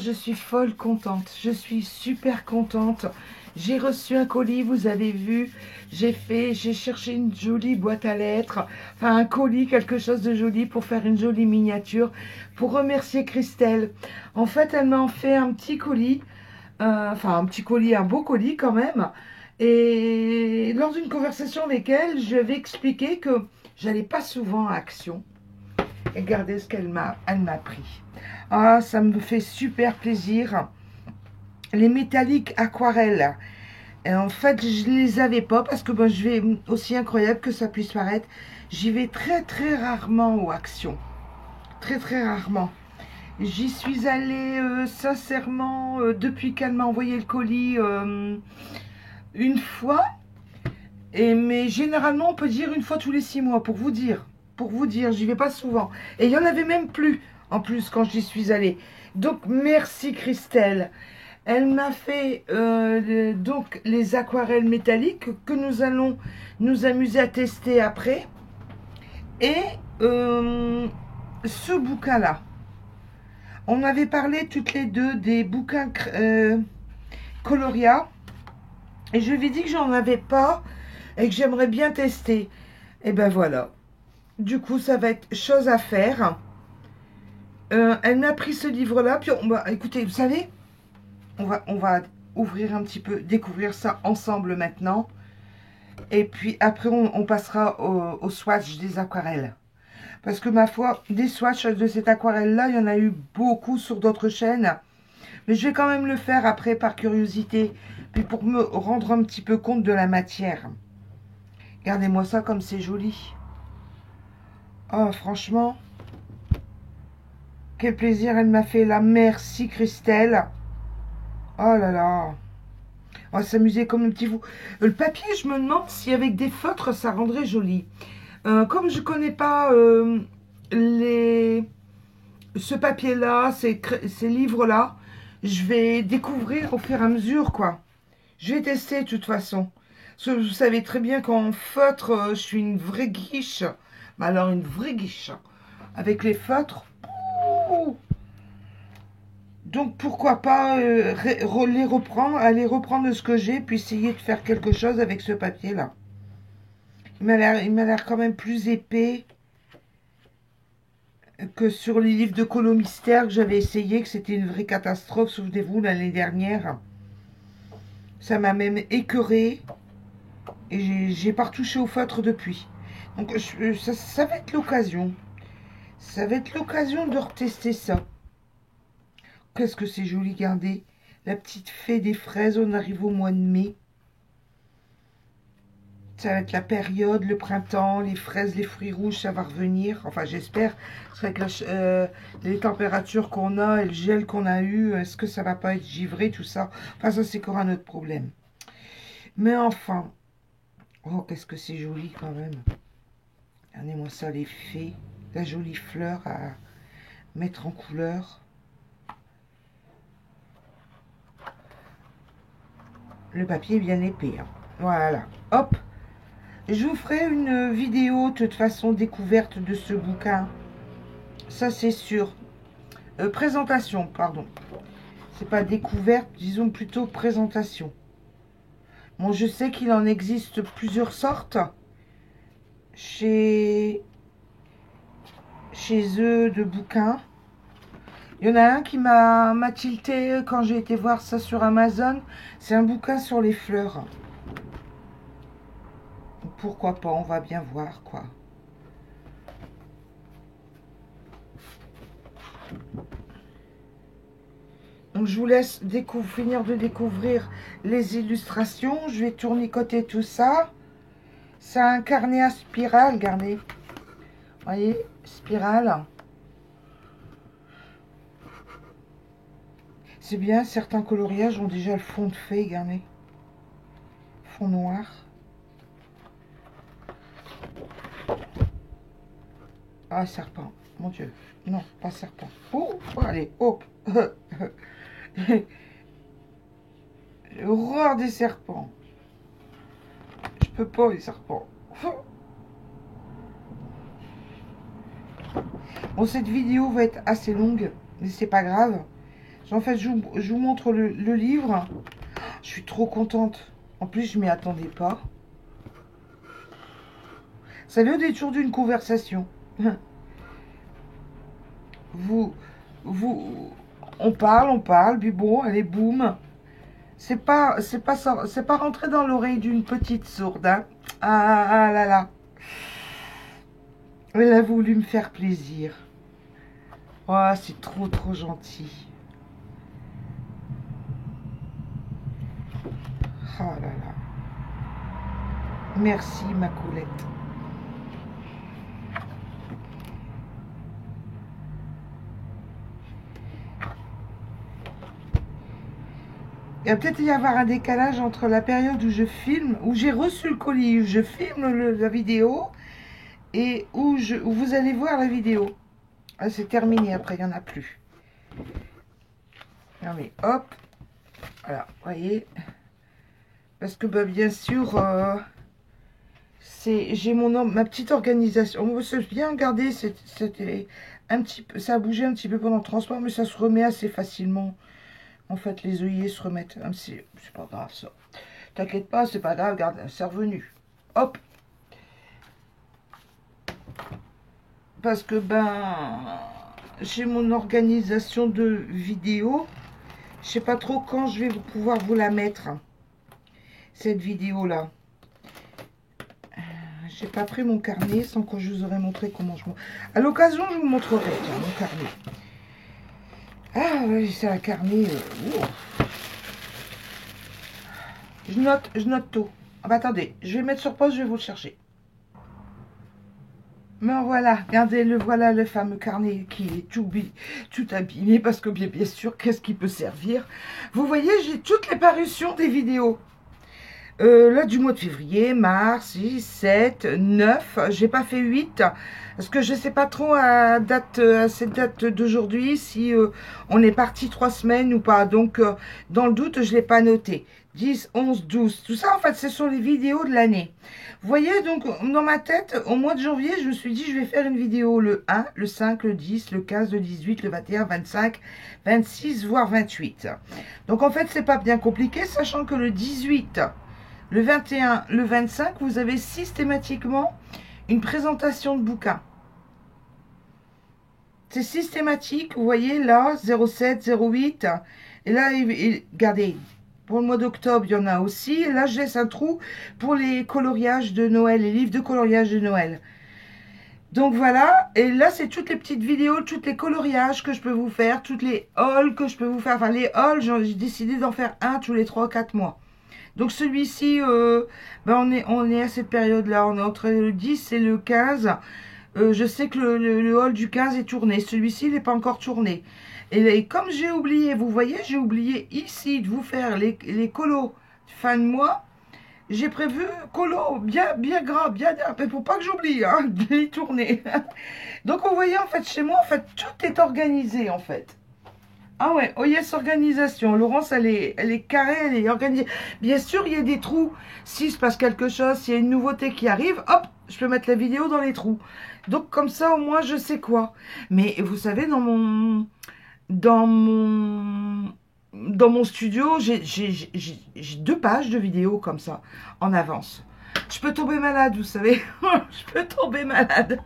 je suis folle contente. Je suis super contente. J'ai reçu un colis, vous avez vu. J'ai cherché une jolie boîte à lettres. Enfin, un colis, quelque chose de joli pour faire une jolie miniature. Pour remercier Christelle. En fait, elle m'a fait un petit colis. Enfin, un petit colis, un beau colis quand même. Et lors d'une conversation avec elle, je vais expliquer que j'allais pas souvent à Action. Et regardez ce elle m'a pris. Ah, ça me fait super plaisir. Les métalliques aquarelles. Et en fait, je les avais pas parce que bon, je vais, aussi incroyable que ça puisse paraître, j'y vais très très rarement aux Actions. Très très rarement. J'y suis allée sincèrement depuis qu'elle m'a envoyé le colis une fois. Mais généralement, on peut dire une fois tous les 6 mois, pour vous dire. Pour vous dire, j'y vais pas souvent. Et il y en avait même plus, en plus, quand j'y suis allée. Donc, merci Christelle. Elle m'a fait donc les aquarelles métalliques que nous allons nous amuser à tester après. Et ce bouquin-là. On avait parlé toutes les deux des bouquins Coloria. Et je lui ai dit que j'en avais pas et que j'aimerais bien tester. Et ben voilà. Du coup, ça va être chose à faire. Elle m'a pris ce livre-là. Puis, écoutez, vous savez, on va ouvrir un petit peu, découvrir ça ensemble maintenant. Et puis après, on passera au swatch des aquarelles. Parce que ma foi, des swatchs de cette aquarelle-là, il y en a eu beaucoup sur d'autres chaînes. Mais je vais quand même le faire après par curiosité. Puis pour me rendre un petit peu compte de la matière. Regardez-moi ça comme c'est joli. Oh, franchement. Quel plaisir elle m'a fait là. Merci Christelle. Oh là là. On va s'amuser comme un petit fou. Le papier, je me demande si avec des feutres, ça rendrait joli. Comme je connais pas ce papier-là, ces livres-là, je vais découvrir au fur et à mesure, quoi. Je vais tester de toute façon. Parce que vous savez très bien qu'en feutre, je suis une vraie guiche. Mais alors, une vraie guiche. Avec les feutres. Ouh. Donc, pourquoi pas les reprendre, aller reprendre ce que j'ai, puis essayer de faire quelque chose avec ce papier-là. Il m'a l'air quand même plus épais que sur les livres de Colo Mystère que j'avais essayé, que c'était une vraie catastrophe, souvenez-vous, l'année dernière. Ça m'a même écœuré et j'ai pas retouché au feutre depuis. Donc ça va être l'occasion. Ça va être l'occasion de retester ça. Qu'est-ce que c'est joli, regardez. La petite fée des fraises, on arrive au mois de mai. Ça va être la période, le printemps, les fraises, les fruits rouges, ça va revenir. Enfin, j'espère. C'est avec les températures qu'on a et le gel qu'on a eu, est-ce que ça va pas être givré, tout ça? Enfin, ça, c'est encore un autre problème. Mais enfin, oh, qu'est-ce que c'est joli quand même. Regardez-moi ça, les fées. La jolie fleur à mettre en couleur. Le papier est bien épais. Hein. Voilà. Hop. Je vous ferai une vidéo, de toute façon, découverte de ce bouquin. Ça, c'est sûr. Présentation, pardon. C'est pas découverte, disons plutôt présentation. Bon, je sais qu'il en existe plusieurs sortes. Chez eux, de bouquins. Il y en a un qui m'a tilté quand j'ai été voir ça sur Amazon. C'est un bouquin sur les fleurs. Pourquoi pas, on va bien voir, quoi. Donc, je vous laisse finir de découvrir les illustrations. Je vais tournicoter tout ça. C'est un carnet à spirale, regardez. Vous voyez, spirale. C'est bien, certains coloriages ont déjà le fond de fée, regardez. Fond noir. Ah, serpent. Mon Dieu. Non, pas serpent. Oh, allez, hop. J'ai horreur des serpents. Je peux pas, les serpents. Bon, cette vidéo va être assez longue, mais c'est pas grave. En fait, je vous montre le livre. Je suis trop contente. En plus, je m'y attendais pas. C'est le détour d'une conversation. On parle, puis bon, allez, boum. C'est pas rentré dans l'oreille d'une petite sourde, hein. Ah là là. Elle a voulu me faire plaisir. Oh, c'est trop gentil. Oh là là. Merci, ma Colette. Il va peut-être y avoir un décalage entre la période où je filme, où j'ai reçu le colis, où je filme la vidéo, et où vous allez voir la vidéo. Ah, c'est terminé, après, il n'y en a plus. Non mais hop, voilà, vous voyez. Parce que bah, bien sûr, j'ai ma petite organisation. On peut bien regarder, c'était un petit peu, ça a bougé un petit peu pendant le transport, mais ça se remet assez facilement. En fait, les œillets se remettent. C'est pas grave, ça. T'inquiète pas, c'est pas grave, regarde, c'est revenu. Hop. Parce que, ben, j'ai mon organisation de vidéo. Je sais pas trop quand je vais pouvoir vous la mettre. Cette vidéo-là. J'ai pas pris mon carnet sans que je vous aurais montré comment je... À l'occasion, je vous montrerai, tiens, mon carnet. Ah oui, c'est un carnet. Je note tout. Ah bah attendez, je vais mettre sur pause, je vais vous le chercher. Mais voilà, regardez, voilà le fameux carnet qui est tout abîmé parce que bien sûr, qu'est-ce qui peut servir? Vous voyez, j'ai toutes les parutions des vidéos. Là, du mois de février, mars, 6, 7, 9, j'ai pas fait 8, parce que je sais pas trop à cette date d'aujourd'hui si on est parti 3 semaines ou pas. Donc, dans le doute, je l'ai pas noté. 10, 11, 12, tout ça, en fait, ce sont les vidéos de l'année. Vous voyez, donc, dans ma tête, au mois de janvier, je me suis dit, je vais faire une vidéo le 1, le 5, le 10, le 15, le 18, le 21, 25, 26, voire 28. Donc, en fait, c'est pas bien compliqué, sachant que le 18... Le 21, le 25, vous avez systématiquement une présentation de bouquin. C'est systématique, vous voyez là, 07, 08. Et là, regardez, pour le mois d'octobre, il y en a aussi. Et là, je laisse un trou pour les coloriages de Noël, les livres de coloriage de Noël. Donc voilà, et là, c'est toutes les petites vidéos, tous les coloriages que je peux vous faire, toutes les hauls que je peux vous faire. Enfin, les hauls, j'ai décidé d'en faire un tous les 3-4 mois. Donc celui-ci, ben on est à cette période-là, on est entre le 10 et le 15. Je sais que le haul du 15 est tourné, celui-ci il n'est pas encore tourné. Et comme j'ai oublié, vous voyez, j'ai oublié ici de vous faire les colos fin de mois. J'ai prévu colos bien gras, bien, mais faut pas que j'oublie hein, de les tourner. Donc vous voyez en fait chez moi, en fait tout est organisé en fait. Ah ouais, oh yes, organisation. Laurence, elle est carrée, elle est organisée. Bien sûr, il y a des trous. S'il se passe quelque chose, s'il y a une nouveauté qui arrive, hop, je peux mettre la vidéo dans les trous. Donc, comme ça, au moins, je sais quoi. Mais vous savez, dans mon studio, j'ai 2 pages de vidéos comme ça, en avance. Je peux tomber malade, vous savez. Je peux tomber malade.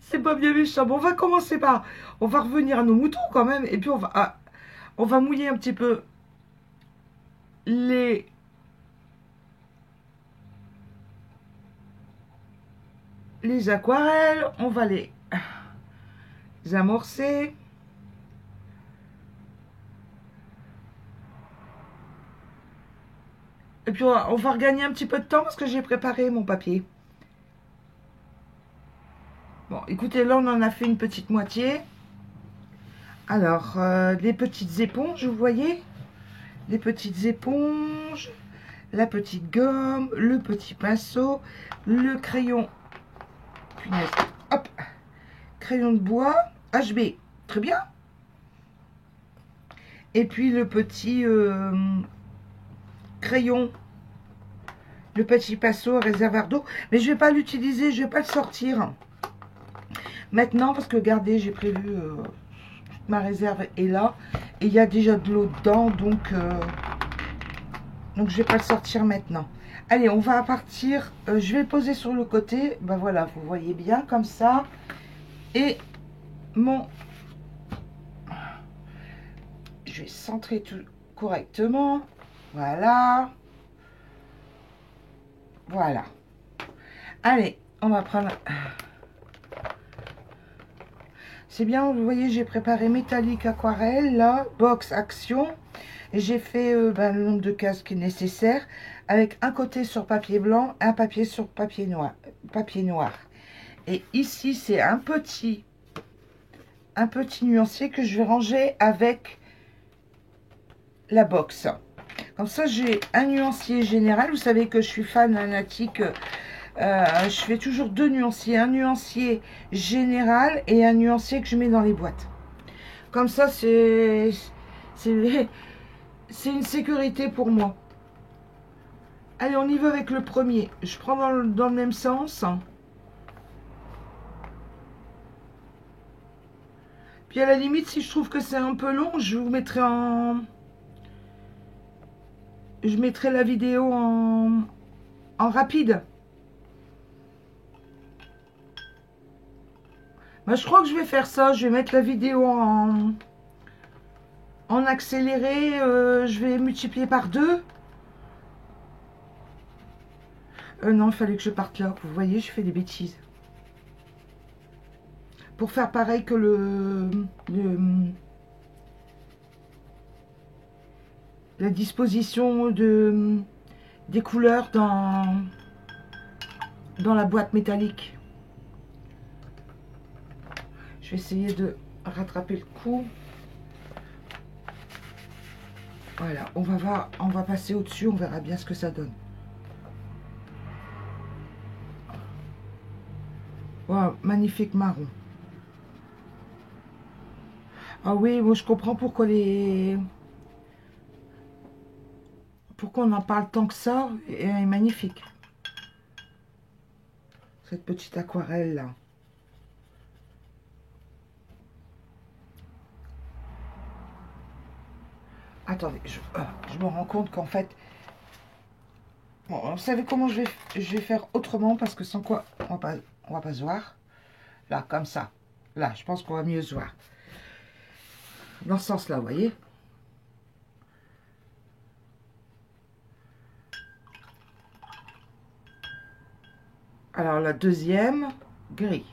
C'est pas bien méchant. Bon, on va commencer par... On va revenir à nos moutons quand même. Et puis, on va mouiller un petit peu les aquarelles. On va les amorcer. Et puis, on va regagner un petit peu de temps parce que j'ai préparé mon papier. Bon, écoutez, là, on en a fait une petite moitié. Alors, les petites éponges, vous voyez? Les petites éponges, la petite gomme, le petit pinceau, le crayon. Punaise, hop! Crayon de bois, HB, très bien. Et puis le petit crayon, le petit pinceau, réservoir d'eau. Mais je ne vais pas l'utiliser, je ne vais pas le sortir maintenant parce que regardez, j'ai prévu ma réserve est là. Et il y a déjà de l'eau dedans, donc je vais pas le sortir maintenant. Allez, on va partir. Je vais le poser sur le côté. Ben voilà, vous voyez bien comme ça. Et je vais centrer tout correctement. Voilà. Voilà. Allez, on va prendre... C'est bien, vous voyez, j'ai préparé métallique aquarelle, là, box action. Et j'ai fait le nombre de cases qui est nécessaire, avec un côté sur papier blanc, un papier sur papier noir. Et ici, c'est un petit nuancier que je vais ranger avec la box. Comme ça, j'ai un nuancier général. Vous savez que je suis fan fanatique. Je fais toujours deux nuanciers. Un nuancier général et un nuancier que je mets dans les boîtes. Comme ça, c'est une sécurité pour moi. Allez, on y va avec le premier. Je prends dans le même sens. Puis à la limite, si je trouve que c'est un peu long, je vous mettrai en... Je mettrai la vidéo en rapide. Bah, je crois que je vais faire ça. Je vais mettre la vidéo en accéléré. Je vais multiplier par 2. Non, il fallait que je parte là. Vous voyez, je fais des bêtises. Pour faire pareil que la disposition des couleurs dans la boîte métallique. Je vais essayer de rattraper le coup. Voilà, on va passer au-dessus, on verra bien ce que ça donne. Wow, magnifique marron. Ah oui, moi je comprends pourquoi on en parle tant que ça. Elle est magnifique. Cette petite aquarelle là. Attendez, je me rends compte qu'en fait... Bon, vous savez comment je vais faire autrement, parce que sans quoi on va pas se voir. Là, comme ça. Là, je pense qu'on va mieux se voir. Dans ce sens-là, vous voyez. Alors, la deuxième, gris.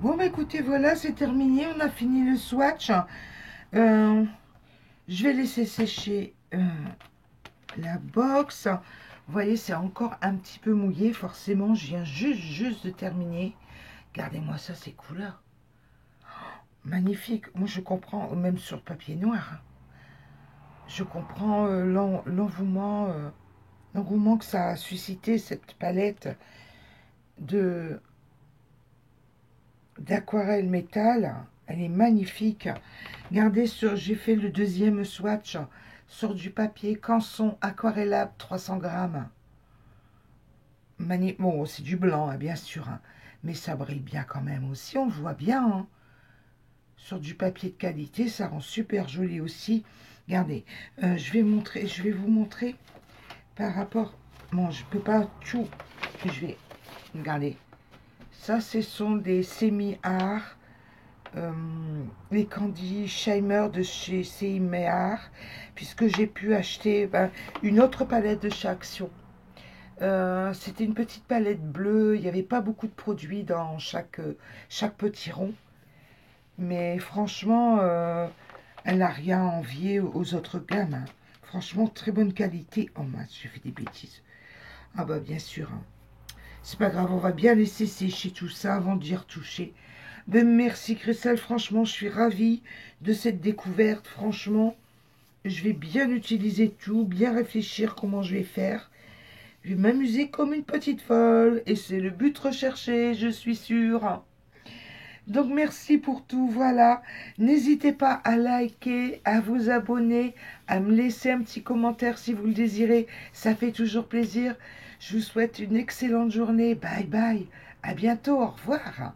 Bon, bah écoutez, voilà, c'est terminé. On a fini le swatch. Euh, je vais laisser sécher la box. Vous voyez, c'est encore un petit peu mouillé. Forcément, je viens juste de terminer. Regardez-moi ça, ces couleurs. Magnifique. Moi, je comprends, même sur le papier noir, hein. Je comprends l'engouement que ça a suscité, cette palette de d'aquarelle métal. Elle est magnifique. Regardez, j'ai fait le deuxième swatch sur du papier Canson aquarellable 300 grammes. Bon, c'est du blanc, hein, bien sûr, hein, mais ça brille bien quand même aussi. On le voit bien, hein. Sur du papier de qualité, ça rend super joli aussi. Regardez, je vais vous montrer par rapport. Bon, je peux pas tout. Regardez. Ça, ce sont des semi-art. Les Candy Shimer de chez Semi-art. Puisque j'ai pu acheter une autre palette de chez Action. C'était une petite palette bleue. Il n'y avait pas beaucoup de produits dans chaque petit rond. Mais franchement, elle n'a rien à envier aux autres gammes, hein. Franchement, très bonne qualité. Oh mince, j'ai fait des bêtises. Ah bah bien sûr, hein. C'est pas grave, on va bien laisser sécher tout ça avant d'y retoucher. Ben, merci Christelle, franchement, je suis ravie de cette découverte. Franchement, je vais bien utiliser tout, bien réfléchir comment je vais faire. Je vais m'amuser comme une petite folle. Et c'est le but recherché, je suis sûre. Donc merci pour tout, voilà. N'hésitez pas à liker, à vous abonner, à me laisser un petit commentaire si vous le désirez. Ça fait toujours plaisir. Je vous souhaite une excellente journée. Bye bye. À bientôt. Au revoir.